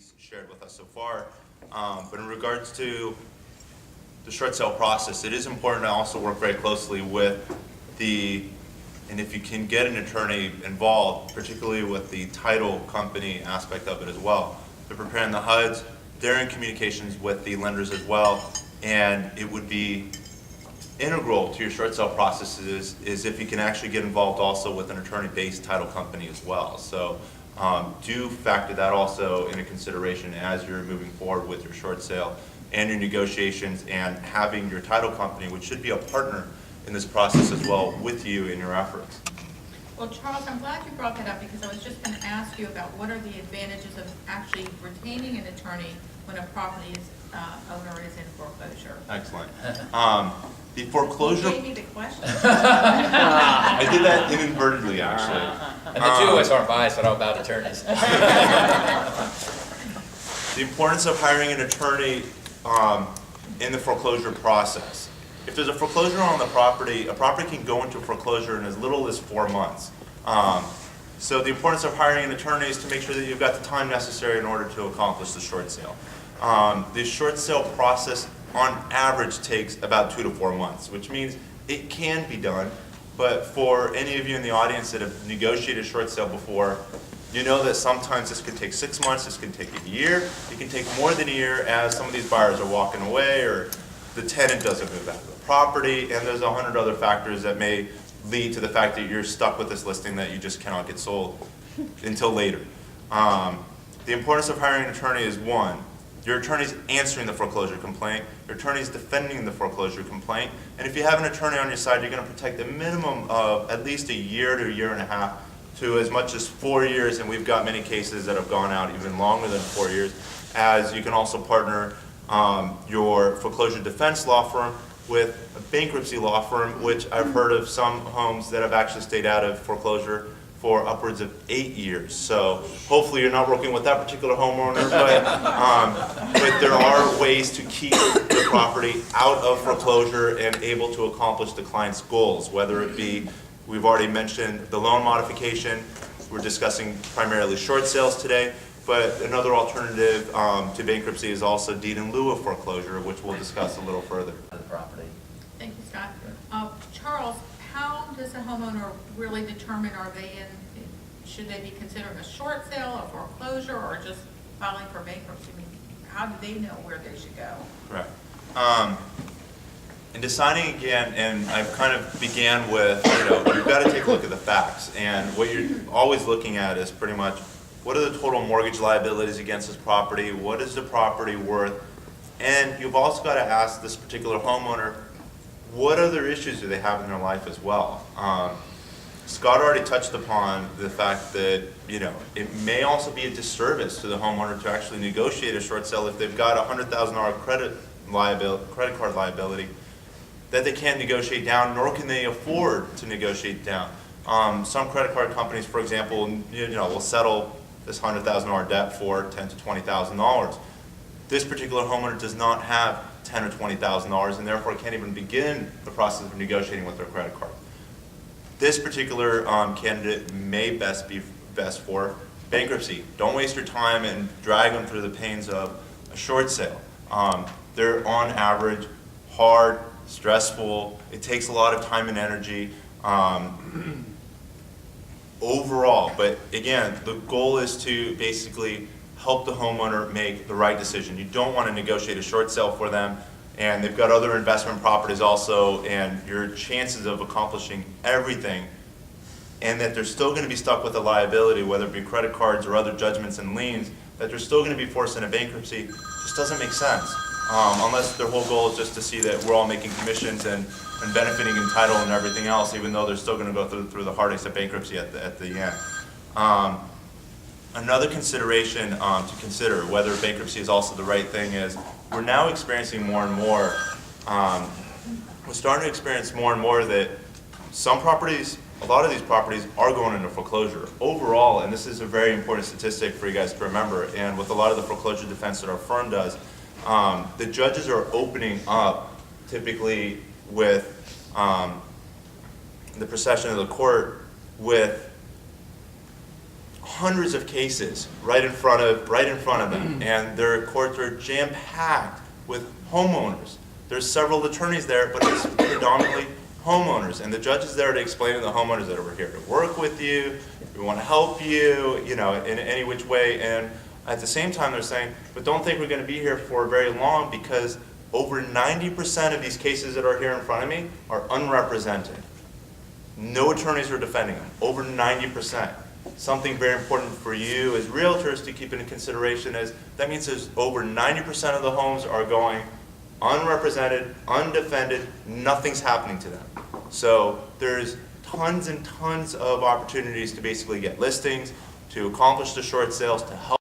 he's shared with us so far. But in regards to the short sale process, it is important to also work very closely with and if you can get an attorney involved, particularly with the title company aspect of it as well. They're preparing the HUDs, they're in communications with the lenders as well, and it would be integral to your short sale processes is if you can actually get involved also with an attorney-based title company as well. So do factor that also into consideration as you're moving forward with your short sale and your negotiations, and having your title company, which should be a partner in this process as well, with you in your efforts. Well, Charles, I'm glad you brought that up, because I was just going to ask you about what are the advantages of actually retaining an attorney when a property owner is in foreclosure. Excellent. The foreclosure. You gave me the question. I did that inadvertently, actually. And the two of us aren't biased at all about attorneys. The importance of hiring an attorney in the foreclosure process. If there's a foreclosure on the property, a property can go into foreclosure in as little as 4 months. So the importance of hiring an attorney is to make sure that you've got the time necessary in order to accomplish the short sale. The short sale process on average takes about 2 to 4 months, which means it can be done. But for any of you in the audience that have negotiated a short sale before, you know that sometimes this can take 6 months, this can take a year, it can take more than a year as some of these buyers are walking away or the tenant doesn't move out of the property, and there's 100 other factors that may lead to the fact that you're stuck with this listing that you just cannot get sold until later. The importance of hiring an attorney is, one, your attorney's answering the foreclosure complaint, your attorney's defending the foreclosure complaint, and if you have an attorney on your side, you're going to protect a minimum of at least a year to a year and a half to as much as 4 years, and we've got many cases that have gone out even longer than 4 years, as you can also partner your foreclosure defense law firm with a bankruptcy law firm, which I've heard of some homes that have actually stayed out of foreclosure for upwards of 8 years. So hopefully you're not working with that particular homeowner, but there are ways to keep the property out of foreclosure and able to accomplish the client's goals, whether it be, we've already mentioned the loan modification, we're discussing primarily short sales today, but another alternative to bankruptcy is also deed in lieu of foreclosure, which we'll discuss a little further. The property. Thank you, Scott. Charles, how does a homeowner really determine, should they be considering a short sale, a foreclosure, or just filing for bankruptcy? I mean, how do they know where they should go? Correct. In deciding again, and I've kind of began with, you've got to take a look at the facts, and what you're always looking at is pretty much, what are the total mortgage liabilities against this property? What is the property worth? And you've also got to ask this particular homeowner, what other issues do they have in their life as well? Scott already touched upon the fact that, it may also be a disservice to the homeowner to actually negotiate a short sale if they've got a $100,000 credit card liability that they can't negotiate down, nor can they afford to negotiate down. Some credit card companies, for example, will settle this $100,000 debt for $10,000 to $20,000. This particular homeowner does not have $10,000 or $20,000, and therefore can't even begin the process of negotiating with their credit card. This particular candidate may be best for bankruptcy. Don't waste your time and drag them through the pains of a short sale. They're on average hard, stressful. It takes a lot of time and energy overall. But again, the goal is to basically help the homeowner make the right decision. You don't want to negotiate a short sale for them, and they've got other investment properties also, and your chances of accomplishing everything, and that they're still going to be stuck with a liability, whether it be credit cards or other judgments and liens, that they're still going to be forced into bankruptcy, just doesn't make sense. Unless their whole goal is just to see that we're all making commissions and benefiting in title and everything else, even though they're still going to go through the heartaches of bankruptcy at the end. Another consideration to consider whether bankruptcy is also the right thing is, we're now experiencing more and more, we're starting to experience more and more that some properties, a lot of these properties are going into foreclosure. Overall, and this is a very important statistic for you guys to remember, and with a lot of the foreclosure defense that our firm does, the judges are opening up, typically with the procession of the court, with hundreds of cases right in front of them, and their courts are jam-packed with homeowners. There's several attorneys there, but it's predominantly homeowners, and the judge is there to explain to the homeowners that we're here to work with you, we want to help you, you know, in any which way. And at the same time, they're saying, but don't think we're going to be here for very long, because over 90% of these cases that are here in front of me are unrepresented. No attorneys are defending them, over 90%. Something very important for you as realtors to keep into consideration is that means there's over 90% of the homes are going unrepresented, undefended, nothing's happening to them. So there's tons and tons of opportunities to basically get listings, to accomplish the short sales, to help